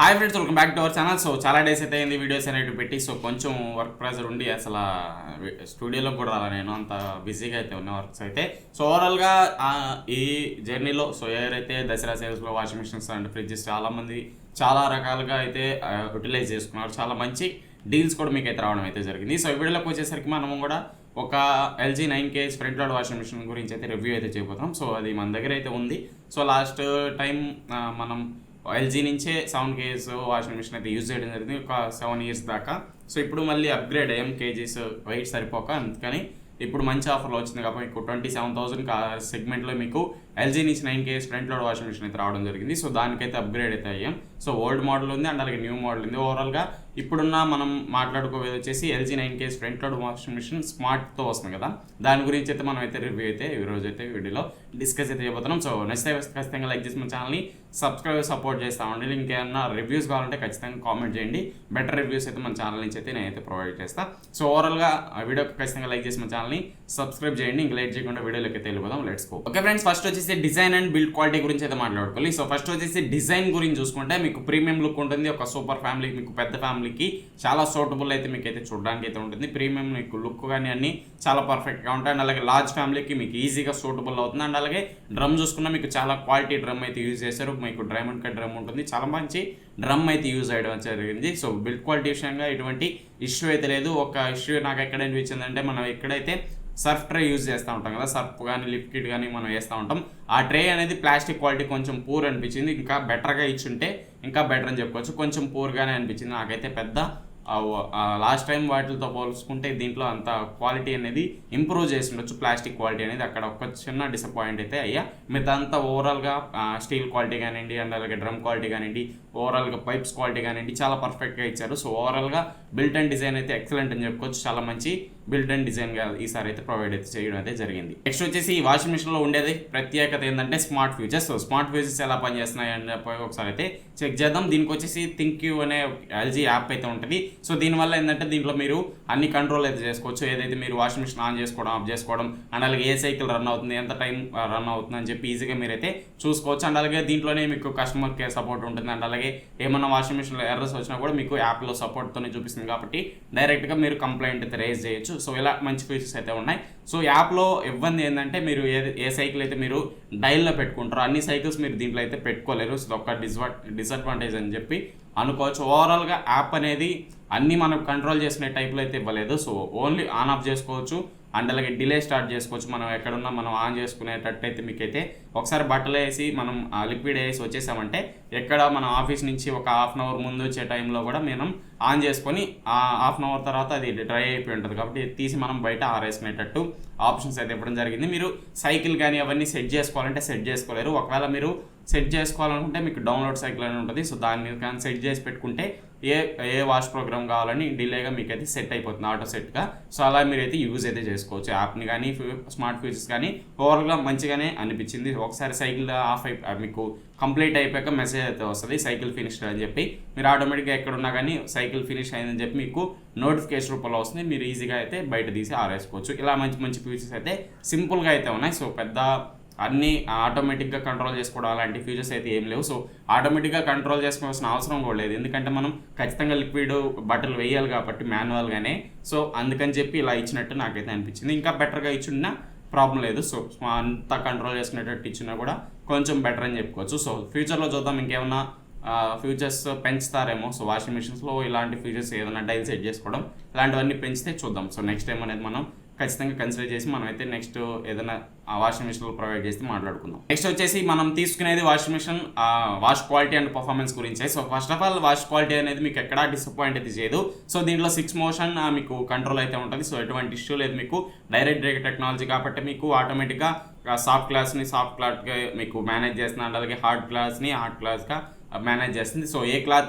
Hi friends, welcome back to our channel. So చాలా days అయితే అయింది వీడియోస్ అనేవి పెట్టి. సో కొంచెం వర్క్ ప్రెజర్ ఉండి అసలు స్టూడియోలో కూడా రాలా, నేను అంత బిజీగా అయితే ఉన్న వర్క్స్ అయితే. సో ఓవరాల్గా ఈ జర్నీలో సో ఎవరైతే దసరా సేల్స్లో వాషింగ్ మిషన్స్ అండ్ ఫ్రిడ్జెస్ చాలామంది చాలా రకాలుగా అయితే యూటిలైజ్ చేసుకున్నారు. చాలా మంచి డీల్స్ కూడా మీకు అయితే రావడం అయితే జరిగింది. సో ఈ వీడియోలోకి వచ్చేసరికి మనం కూడా ఒక LG 9K front load washing machine గురించి అయితే రివ్యూ అయితే చేయబోతున్నాం. సో అది మన దగ్గర అయితే ఉంది. సో లాస్ట్ టైం మనం LG నుంచే 7Ks వాషింగ్ మిషన్ అయితే యూజ్ చేయడం జరిగింది ఒక 7 years దాకా. సో ఇప్పుడు మళ్ళీ అప్గ్రేడ్ అయ్యాం, కేజీస్ వెయిట్ సరిపోక. అందుకని ఇప్పుడు మంచి ఆఫర్లో వచ్చింది కాబట్టి మీకు 27,000 సెగ్మెంట్లో మీకు LG నుంచి 9K front load washing machine అయితే రావడం జరిగింది. సో దానికైతే అప్గ్రేడ్ అయితే అయ్యాం. సో ఓల్డ్ మోడల్ ఉంది అండ్ అలాగే న్యూ మోడల్ ఉంది. ఓవరాల్గా ఇప్పుడున్న మనం మాట్లాడుకోవేది వచ్చేసి LG 9K front load washing machine స్మార్ట్తో వస్తుంది కదా, దాని గురించి అయితే మనం అయితే రివ్యూ అయితే ఈరోజు అయితే వీడియోలో డిస్కస్ అయితే చేయబోతున్నాం. సో నచ్చితే ఖచ్చితంగా లైక్ చేసి మన ఛానల్ని సబ్స్క్రైబ్ సపోర్ట్ చేస్తామండి. ఇంకేమన్నా రివ్యూస్ కావాలంటే ఖచ్చితంగా కామెంట్ చేయండి. బెటర్ రివ్యూస్ అయితే మన ఛానల్ నుంచి అయితే నేనైతే ప్రొవైడ్ చేస్తాను. సో ఓవరాల్గా ఆ వీడియోకి ఖచ్చితంగా లైక్ చేసి మన ఛానల్ని సబ్స్క్రైబ్ చేయండి. ఇంకా లేట్ చేయకుండా వీడియోలోకి అయితే వెళ్ళిపోదాం. Let's go. Okay friends, first వచ్చేసి డిజైన్ అండ్ బిల్డ్ క్వాలిటీ గురించి అయితే మాట్లాడుకోవాలి. సో ఫస్ట్ వచ్చేసి డిజైన్ గురించి చూసుకుంటే మీకు ప్రీమియం లుక్ ఉంటుంది. ఒక సూపర్ ఫ్యామిలీ, మీకు పెద్ద ఫ్యామిలీకి చాలా సూటబుల్ అయితే మీకు అయితే చూడడానికి అయితే ఉంటుంది. ప్రీమియం మీకు లుక్ కానీ అన్ని చాలా పర్ఫెక్ట్గా ఉంటాయి. అండ్ అలాగే లార్జ్ ఫ్యామిలీకి మీకు ఈజీగా సూటబుల్ అవుతుంది. అండ్ అలాగే డ్రమ్ చూసుకున్నా మీకు చాలా క్వాలిటీ డ్రమ్ అయితే యూజ్ చేశారు. మీకు డైమండ్ కట్ డ్రమ్ ఉంటుంది, చాలా మంచి డ్రమ్ అయితే యూజ్ చేయడం జరిగింది. సో బిల్డ్ క్వాలిటీ విషయంగా ఎటువంటి ఇష్యూ అయితే లేదు. ఒక ఇష్యూ నాకు ఎక్కడ అనిపించిందంటే, మనం ఎక్కడైతే సర్ఫ్ ట్రే యూజ్ చేస్తూ ఉంటాం కదా, సర్ఫ్ కానీ లిక్విడ్ కానీ మనం వేస్తూ ఉంటాం, ఆ ట్రే అనేది ప్లాస్టిక్ క్వాలిటీ కొంచెం పూర్ అనిపించింది. ఇంకా బెటర్గా ఇచ్చుంటే ఇంకా బెటర్ అని చెప్పుకోవచ్చు. కొంచెం పూర్గానే అనిపించింది నాకైతే. పెద్ద లాస్ట్ టైం వాటితో పోల్చుకుంటే దీంట్లో అంత క్వాలిటీ అనేది ఇంప్రూవ్ చేసి ఉండొచ్చు. ప్లాస్టిక్ క్వాలిటీ అనేది అక్కడ ఒక చిన్న డిసప్పాయింట్ అయితే అయ్యా. మిగతా ఓవరాల్గా స్టీల్ క్వాలిటీ కానివ్వండి అండ్ అలాగే డ్రమ్ క్వాలిటీ కానివ్వండి, ఓవరాల్గా పైప్స్ క్వాలిటీ కానివ్వండి చాలా పర్ఫెక్ట్గా ఇచ్చారు. సో ఓవరాల్గా బిల్ట్ అండ్ డిజైన్ అయితే ఎక్సలెంట్ అని చెప్పుకోవచ్చు. చాలా మంచి బిల్ట్ అండ్ డిజైన్గా ఈసారి అయితే ప్రొవైడ్ అయితే చేయడం అయితే జరిగింది. నెక్స్ట్ వచ్చేసి ఈ వాషింగ్ మిషన్లో ఉండేది ప్రత్యేకత ఏంటంటే smart futures. So smart futures ఎలా పనిచేస్తున్నాయి అని చెప్పి ఒకసారి అయితే చెక్ చేద్దాం. దీనికి వచ్చేసి థింక్యూ అనే LG యాప్ అయితే ఉంటుంది. సో దీనివల్ల ఏంటంటే దీంట్లో మీరు అన్ని కంట్రోల్ అయితే చేసుకోవచ్చు. ఏదైతే మీరు వాషింగ్ మిషన్ ఆన్ చేసుకోవడం, ఆఫ్ చేసుకోవడం అండ్ అలాగే ఏ సైకిల్ రన్ అవుతుంది, ఎంత టైం రన్ అవుతుంది అని చెప్పి ఈజీగా మీరైతే చూసుకోవచ్చు. అండ్ అలాగే దీంట్లోనే మీకు కస్టమర్ కేర్ సపోర్ట్ ఉంటుంది. అండ్ అలాగే ఏమన్నా వాషింగ్ మిషన్లో ఎర్రర్స్ వచ్చినా కూడా మీకు యాప్లో సపోర్ట్తోనే చూపిస్తుంది కాబట్టి డైరెక్ట్గా మీరు కంప్లైంట్ అయితే రేజ్ చేయొచ్చు. సో ఇలా మంచి ఫీచర్స్ అయితే ఉన్నాయి. సో యాప్లో ఇబ్బంది ఏంటంటే, మీరు ఏ సైకిల్ అయితే మీరు డైల్లో పెట్టుకుంటారో అన్ని సైకిల్స్ మీరు దీంట్లో అయితే పెట్టుకోలేరు. సో ఒక డిసడ్వాంటేజ్ అని చెప్పి అనుకోవచ్చు. ఓవరాల్గా యాప్ అనేది అన్నీ మనం కంట్రోల్ చేసుకునే టైప్లో అయితే ఇవ్వలేదు. సో ఓన్లీ ఆన్ ఆఫ్ చేసుకోవచ్చు అండ్ అలాగే డిలే స్టార్ట్ చేసుకోవచ్చు. మనం ఎక్కడున్నా మనం ఆన్ చేసుకునేటట్టు అయితే మీకైతే ఒకసారి బట్టలు వేసి మనం లిక్విడ్ వేసి వచ్చేసామంటే, ఎక్కడ మనం ఆఫీస్ నుంచి ఒక హాఫ్ అన్ అవర్ ముందు వచ్చే టైంలో కూడా మనం ఆన్ చేసుకొని హాఫ్ అన్ అవర్ తర్వాత అది డ్రై అయిపోయి ఉంటుంది కాబట్టి తీసి మనం బయట ఆరేసుకునేటట్టు ఆప్షన్స్ అయితే ఇవ్వడం జరిగింది. మీరు సైకిల్ కానీ అవన్నీ సెట్ చేసుకోవాలంటే సెట్ చేసుకోలేరు. ఒకవేళ మీరు సెట్ చేసుకోవాలనుకుంటే మీకు డౌన్లోడ్ సైకిల్ అని ఉంటుంది. సో దాని మీద కానీ సెట్ చేసి పెట్టుకుంటే ఏ వాష్ ప్రోగ్రామ్ కావాలని డిలేగా మీకు అయితే సెట్ అయిపోతుంది ఆటో సెట్గా. సో అలా మీరైతే యూజ్ అయితే చేసుకోవచ్చు యాప్ని కానీ స్మార్ట్ ఫీచర్స్ కానీ. ఓవరాల్గా మంచిగానే అనిపించింది. ఒకసారి సైకిల్ ఆఫ్ మీకు కంప్లీట్ అయిపోయాక మెసేజ్ అయితే వస్తుంది సైకిల్ ఫినిష్డ్ అని చెప్పి. మీరు ఆటోమేటిక్గా ఎక్కడున్నా కానీ సైకిల్ ఫినిష్ అయిందని చెప్పి మీకు నోటిఫికేషన్ రూపంలో వస్తుంది. మీరు ఈజీగా అయితే బయట తీసి ఆరేసుకోవచ్చు. ఇలా మంచి మంచి ఫీచర్స్ అయితే సింపుల్గా అయితే ఉన్నాయి. సో పెద్ద అన్నీ ఆటోమేటిక్గా కంట్రోల్ చేసుకోవడం అలాంటి ఫీచర్స్ అయితే ఏం లేవు. సో ఆటోమేటిక్గా కంట్రోల్ చేసుకోవాల్సిన అవసరం కూడా లేదు, ఎందుకంటే మనం ఖచ్చితంగా లిక్విడ్ బట్టలు వేయాలి కాబట్టి మాన్యువల్గానే. సో అందుకని చెప్పి ఇలా ఇచ్చినట్టు నాకైతే అనిపించింది. ఇంకా బెటర్గా ఇచ్చిన ప్రాబ్లం లేదు. సో అంతా కంట్రోల్ చేసుకునేటట్టు ఇచ్చినా కూడా కొంచెం బెటర్ అని చెప్పుకోవచ్చు. సో ఫ్యూచర్లో చూద్దాం ఇంకేమన్నా ఫీచర్స్ పెంచుతారేమో. సో వాషింగ్ మిషన్స్లో ఇలాంటి ఫీచర్స్ ఏదైనా డైల్ సెట్ చేసుకోవడం ఇలాంటివన్నీ పెంచితే చూద్దాం. సో నెక్స్ట్ టైం అనేది మనం ఖచ్చితంగా కన్సిడర్ చేసి మనం అయితే నెక్స్ట్ ఏదైనా వాషింగ్ మిషన్లో ప్రొవైడ్ చేసి మాట్లాడుకుందాం. నెక్స్ట్ వచ్చేసి మనం తీసుకునేది washing machine wash quality and performance గురించి. So first of all wash quality అనేది మీకు ఎక్కడా డిసప్పాయింట్ అయితే చేయదు. సో దీంట్లో 6 motion మీకు కంట్రోల్ అయితే ఉంటుంది. సో ఎటువంటి ఇష్యూ లేదు. మీకు డైరెక్ట్ టెక్నాలజీ కాబట్టి మీకు ఆటోమేటిక్గా సాఫ్ట్ గ్లాస్ని సాఫ్ట్ క్లాత్గా మీకు మేనేజ్ చేస్తుంది అండ్ అలాగే హార్డ్ గ్లాస్ని హార్డ్ గ్లాస్గా మేనేజ్ చేస్తుంది. సో ఏ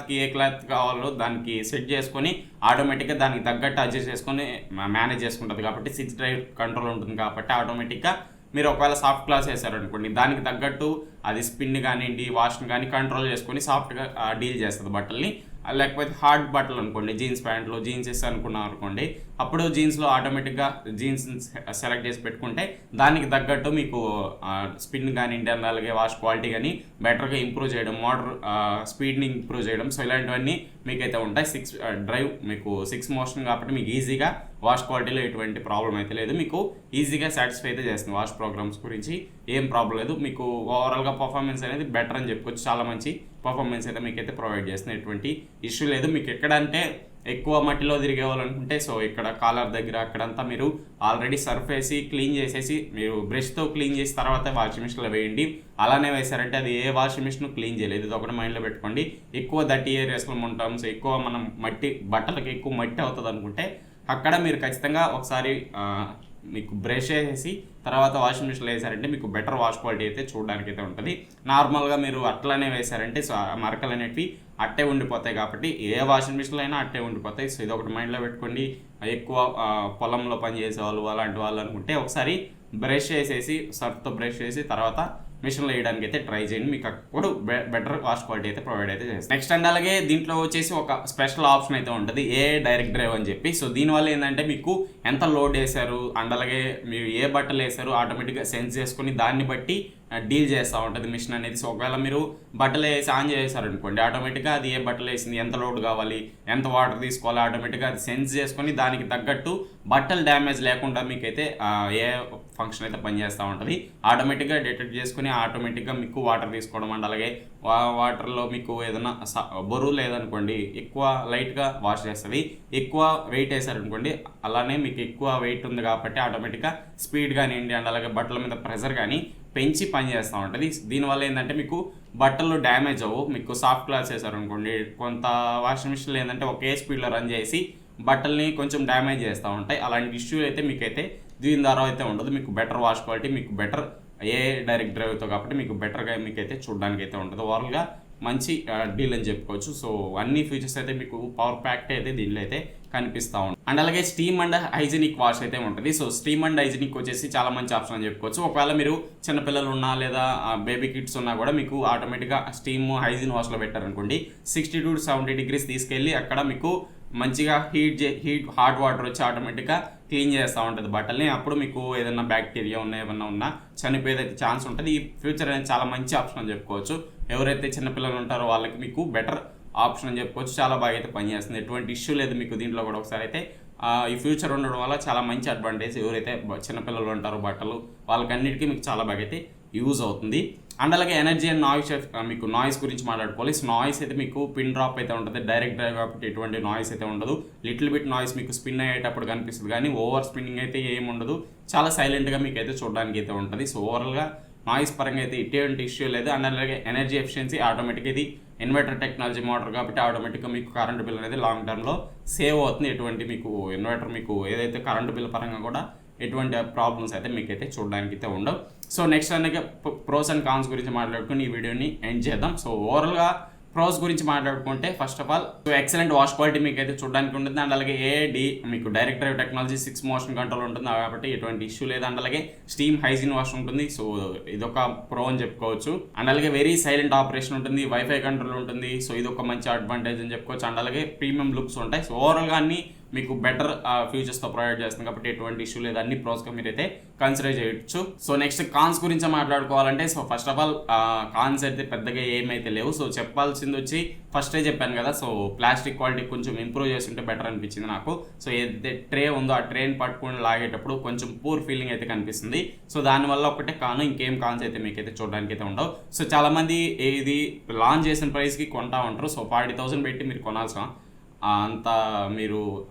క్లాత్ కావాలో దానికి సెట్ చేసుకొని ఆటోమేటిక్గా దానికి తగ్గట్టు అడ్జస్ట్ చేసుకొని మేనేజ్ చేసుకుంటుంది కాబట్టి 6 drive కంట్రోల్ ఉంటుంది కాబట్టి ఆటోమేటిక్గా మీరు ఒకవేళ సాఫ్ట్ గ్లాస్ వేసారనుకోండి దానికి తగ్గట్టు అది స్పిన్ కానివ్వండి, వాష్ని కానీ కంట్రోల్ చేసుకొని సాఫ్ట్గా డీల్ చేస్తుంది బట్టల్ని. లేకపోతే హార్డ్ బట్టలు అనుకోండి, జీన్స్ ప్యాంట్లు, జీన్సెస్ అనుకున్నాం అనుకోండి, అప్పుడు జీన్స్లో ఆటోమేటిక్గా జీన్స్ సెలెక్ట్ చేసి పెట్టుకుంటే దానికి తగ్గట్టు మీకు స్పిన్ కానివ్వండి, అలాగే వాష్ క్వాలిటీ కానీ బెటర్గా ఇంప్రూవ్ చేయడం, మోటార్ స్పీడ్ని ఇంప్రూవ్ చేయడం, సో ఇలాంటివన్నీ మీకైతే ఉంటాయి. 6 డ్రైవ్ మీకు 6 మోషన్ కాబట్టి మీకు ఈజీగా వాష్ క్వాలిటీలో ఎటువంటి ప్రాబ్లం అయితే లేదు, మీకు ఈజీగా సాటిస్ఫై అయితే చేస్తుంది. వాష్ ప్రోగ్రామ్స్ గురించి ఏం ప్రాబ్లం లేదు, మీకు ఓవరాల్గా పర్ఫార్మెన్స్ అనేది బెటర్ అని చెప్పుకోవచ్చు. చాలా మంచి పర్ఫార్మెన్స్ అయితే మీకైతే ప్రొవైడ్ చేస్తుంది, ఎటువంటి ఇష్యూ లేదు. మీకు ఎక్కడంటే ఎక్కువ మట్టిలో తిరిగే వాళ్ళనుకుంటే సో ఇక్కడ కాలర్ దగ్గర అక్కడంతా మీరు ఆల్రెడీ సర్ఫ్ వేసి క్లీన్ చేసేసి మీరు బ్రష్తో క్లీన్ చేసి తర్వాత వాషింగ్ మిషన్లో వేయండి. అలానే వేసారంటే అది ఏ వాషింగ్ మిషన్ క్లీన్ చేయలేదు, ఇది ఒకటి మైండ్లో పెట్టుకోండి. ఎక్కువ దట్టి ఏరియాస్లో ఉంటాం, సో ఎక్కువ మనం మట్టి బట్టలకు ఎక్కువ మట్టి అవుతుంది అనుకుంటే అక్కడ మీరు ఖచ్చితంగా ఒకసారి మీకు బ్రష్ వేసేసి తర్వాత వాషింగ్ మిషన్లో వేసారంటే మీకు బెటర్ వాష్ క్వాలిటీ అయితే చూడడానికి అయితే ఉంటుంది. నార్మల్గా మీరు అట్లనే వేసారంటే సో మరకలు అనేవి అట్టే ఉండిపోతాయి కాబట్టి ఏ వాషింగ్ మిషన్లో అయినా అట్టే ఉండిపోతాయి. సో ఇది ఒకటి మైండ్లో పెట్టుకోండి. ఎక్కువ పొలంలో పనిచేసే వాళ్ళు అలాంటి వాళ్ళు అనుకుంటే ఒకసారి బ్రష్ వేసేసి సర్ఫ్తో బ్రష్ చేసి తర్వాత మిషన్లో వేయడానికి అయితే ట్రై చేయండి, మీకు అప్పుడు బెటర్ వాష్ క్వాలిటీ అయితే ప్రొవైడ్ అయితే చేస్తుంది. నెక్స్ట్ అండ్ అలాగే దీంట్లో వచ్చేసి ఒక స్పెషల్ ఆప్షన్ అయితే ఉంటుంది, ఏ డైరెక్ట్ డ్రైవ్ అని చెప్పి. సో దీనివల్ల ఏంటంటే మీకు ఎంత లోడ్ వేశారు అండ్ అలాగే మీరు ఏ బట్టలు వేశారు ఆటోమేటిక్గా సెన్స్ చేసుకుని దాన్ని బట్టి డీల్ చేస్తూ ఉంటుంది మిషన్ అనేది. సో ఒకవేళ మీరు బట్టలు వేసి ఆన్ చేశారనుకోండి, ఆటోమేటిక్గా అది ఏ బట్టలు వేసింది, ఎంత లోడ్ కావాలి, ఎంత వాటర్ తీసుకోవాలి, ఆటోమేటిక్గా అది సెన్స్ చేసుకొని దానికి తగ్గట్టు బట్టలు డ్యామేజ్ లేకుండా మీకైతే ఏ ఫంక్షన్ అయితే పనిచేస్తూ ఉంటుంది. ఆటోమేటిక్గా డిటెక్ట్ చేసుకుని ఆటోమేటిక్గా మీకు వాటర్ తీసుకోవడం అండ్ అలాగే వాటర్లో మీకు ఏదైనా బరువు లేదనుకోండి ఎక్కువ లైట్గా వాష్ చేస్తుంది. ఎక్కువ వెయిట్ వేసారనుకోండి అలానే మీకు ఎక్కువ వెయిట్ ఉంది కాబట్టి ఆటోమేటిక్గా స్పీడ్ కానివ్వండి అండ్ అలాగే బట్టల మీద ప్రెషర్ కానీ పెంచి పని చేస్తూ ఉంటుంది. దీనివల్ల ఏంటంటే మీకు బట్టలు డ్యామేజ్ అవ్వు. మీకు సాఫ్ట్ క్లాత్స్ వేసారనుకోండి, కొంత వాషింగ్ మిషన్లో ఏంటంటే ఒకే స్పీడ్లో రన్ చేసి బట్టల్ని కొంచెం డ్యామేజ్ చేస్తూ ఉంటాయి. అలాంటి ఇష్యూ అయితే మీకైతే దీని ద్వారా అయితే ఉండదు. మీకు బెటర్ వాష్ క్వాలిటీ, మీకు బెటర్ ఏ డైరెక్ట్ డ్రైవ్తో కాబట్టి మీకు బెటర్గా మీకైతే చూడడానికి అయితే ఉంటుంది. ఓవరాల్గా మంచి డీల్ అని చెప్పుకోవచ్చు. సో అన్ని ఫీచర్స్ అయితే మీకు పవర్ ప్యాక్ట్ అయితే దీనిలో అయితే కనిపిస్తూ ఉంటుంది. అండ్ అలాగే స్టీమ్ అండ్ హైజీనిక్ వాష్ అయితే ఉంటుంది. సో స్టీమ్ అండ్ హైజీనిక్ వచ్చేసి చాలా మంచి ఆప్షన్ అని చెప్పుకోవచ్చు. ఒకవేళ మీరు చిన్నపిల్లలు ఉన్నా లేదా బేబీ కిడ్స్ ఉన్నా కూడా మీకు ఆటోమేటిక్గా స్టీమ్ హైజీన్ వాష్లో పెట్టారనుకోండి 60 to 70 degrees తీసుకెళ్ళి అక్కడ మీకు మంచిగా హాట్ వాటర్ వచ్చి ఆటోమేటిక్గా క్లీన్ చేస్తూ ఉంటుంది బట్టల్ని. అప్పుడు మీకు ఏదైనా బ్యాక్టీరియా ఏమన్నా ఉన్నా చనిపోయేదైతే ఛాన్స్ ఉంటుంది. ఈ ఫ్యూచర్ అనేది చాలా మంచి ఆప్షన్ అని చెప్పుకోవచ్చు. ఎవరైతే చిన్నపిల్లలు ఉంటారో వాళ్ళకి మీకు బెటర్ ఆప్షన్ అని చెప్పుకోవచ్చు. చాలా బాగా అయితే పనిచేస్తుంది, ఎటువంటి ఇష్యూ లేదు మీకు దీంట్లో కూడా. ఒకసారి అయితే ఈ ఫ్యూచర్ ఉండడం వల్ల చాలా మంచి అడ్వాంటేజ్. ఎవరైతే చిన్నపిల్లలు ఉంటారో బట్టలు వాళ్ళకన్నిటికీ మీకు చాలా బాగా అయితే యూజ్ అవుతుంది. అండ్ అలాగే ఎనర్జీ అండ్ నాయిస్ మీకు నాయిస్ గురించి మాట్లాడుకోవాలి. నాయిస్ అయితే మీకు పిన్ డ్రాప్ అయితే ఉంటుంది, డైరెక్ట్ డ్రైవ్ కాబట్టి ఎటువంటి నాయిస్ అయితే ఉండదు. లిటిల్ బిట్ నాయిస్ మీకు స్పిన్ అయ్యేటప్పుడు కనిపిస్తుంది కానీ ఓవర్ స్పిన్నింగ్ అయితే ఏమి ఉండదు. చాలా సైలెంట్గా మీకు అయితే చూడడానికి అయితే ఉంటుంది. సో ఓవరాల్గా నాయిస్ పరంగా అయితే ఎటువంటి ఇష్యూ లేదు. అండ్ అలాగే ఎనర్జీ ఎఫిషియన్సీ ఆటోమేటిక్గా ఇది ఇన్వర్టర్ టెక్నాలజీ మోటార్ కాబట్టి ఆటోమేటిక్గా మీకు కరెంట్ బిల్ అనేది లాంగ్ టర్మ్లో సేవ్ అవుతుంది. ఎటువంటి మీకు ఇన్వర్టర్ మీకు ఏదైతే కరెంట్ బిల్ పరంగా కూడా ఎటువంటి ప్రాబ్లమ్స్ అయితే మీకైతే చూడడానికి అయితే ఉండవు. సో నెక్స్ట్ అనేది ప్రోస్ అండ్ కాన్స్ గురించి మాట్లాడుకుని ఈ వీడియోని ఎండ్ చేద్దాం. సో ఓవరాల్గా ప్రోస్ గురించి మాట్లాడుకుంటే first of all so excellent wash quality మీకు అయితే చూడడానికి ఉంటుంది. అండ్ అలాగే ఏడి మీకు direct drive technology 6 motion control ఉంటుంది కాబట్టి ఎటువంటి ఇష్యూ లేదు. అండ్ అలాగే స్టీమ్ హైజీన్ వాష్ ఉంటుంది. సో ఇదొక ప్రో అని చెప్పుకోవచ్చు. అండ్ అలాగే వెరీ సైలెంట్ ఆపరేషన్ ఉంటుంది, వైఫై కంట్రోల్ ఉంటుంది. సో ఇదొక మంచి అడ్వాంటేజ్ అని చెప్పుకోవచ్చు. అండ్ అలాగే ప్రీమియం లుక్స్ ఉంటాయి. సో ఓవరాల్గా అన్ని మీకు బెటర్ ఫీచర్స్తో ప్రొవైడ్ చేస్తుంది కాబట్టి ఎటువంటి ఇష్యూ లేదు. అన్ని ప్రోస్గా మీరైతే కన్సిడర్ చేయొచ్చు. సో నెక్స్ట్ కాన్స్ గురించి మాట్లాడుకోవాలంటే so first of all cons అయితే పెద్దగా ఏమైతే లేవు. సో చెప్పాల్సింది వచ్చి ఫస్టే చెప్పాను కదా, సో ప్లాస్టిక్ క్వాలిటీ కొంచెం ఇంప్రూవ్ చేస్తుంటే బెటర్ అనిపించింది నాకు. సో ఏదైతే ట్రే ఉందో ఆ ట్రేని పట్టుకొని లాగేటప్పుడు కొంచెం పూర్ ఫీలింగ్ అయితే కనిపిస్తుంది. సో దానివల్ల ఒకటే కాను, ఇంకేం కాన్స్ అయితే మీకైతే చూడడానికి అయితే ఉండవు. సో చాలామంది ఇది లాంచ్ చేసిన ప్రైస్కి కొంటా ఉంటారు. సో 40,000 పెట్టి మీరు కొనాల్సిన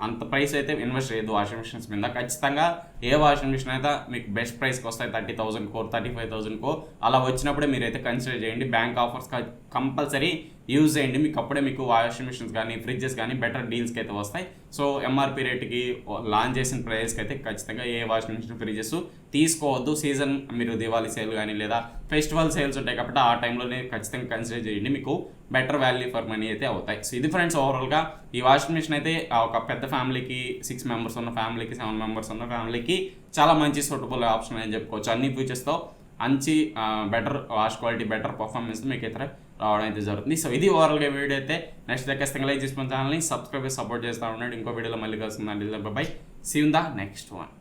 అంత ప్రైస్ అయితే ఇన్వెస్ట్ చేయొద్దు వాషింగ్ మిషన్స్ మీద. ఖచ్చితంగా ఏ వాషింగ్ మిషన్ అయితే మీకు బెస్ట్ ప్రైస్కి వస్తాయి 30,000కో 35,000కో అలా వచ్చినప్పుడే మీరైతే కన్సిడర్ చేయండి. బ్యాంక్ ఆఫర్స్ కంపల్సరీ యూజ్ చేయండి, మీకు అప్పుడే మీకు వాషింగ్ మిషన్స్ కానీ ఫ్రిడ్జెస్ కానీ బెటర్ డీల్స్కి అయితే వస్తాయి. సో ఎంఆర్పీ రేట్కి లాంచ్ చేసిన ప్రైస్కి అయితే ఖచ్చితంగా ఏ వాషింగ్ మిషన్ ఫ్రిడ్జెస్ తీసుకోవద్దు. సీజన్ మీరు దివాళీ సేల్ కానీ లేదా ఫెస్టివల్ సేల్స్ ఉంటాయి కాబట్టి ఆ టైంలోనే ఖచ్చితంగా కన్సిడర్ చేయండి, మీకు బెటర్ వాల్యూ ఫర్ మనీ అయితే అవుతాయి. సో ఇది ఫ్రెండ్స్ ఓవరాల్గా ఈ వాషింగ్ మిషన్ అయితే ఒక పెద్ద ఫ్యామిలీకి 6 మెంబర్స్ ఉన్న ఫ్యామిలీకి 7 మెంబర్స్ ఉన్న ఫ్యామిలీకి చాలా మంచి సూటబుల్ ఆప్షన్ అని చెప్పుకోవచ్చు. అన్ని ఫీచర్స్తో మంచి better wash quality better performance మీకు అయితే రావడం అయితే జరుగుతుంది. సో ఇది ఓవరాల్గా వీడియో అయితే. నెక్స్ట్ ఖచ్చితంగా లైక్ చేసుకున్న ఛానల్ని సబ్స్క్రైబ్ సపోర్ట్ చేస్తూ ఉన్నాడు. ఇంకో వీడియోలో మళ్ళీ కలుస్తుందండి. Bye. See you in the next one.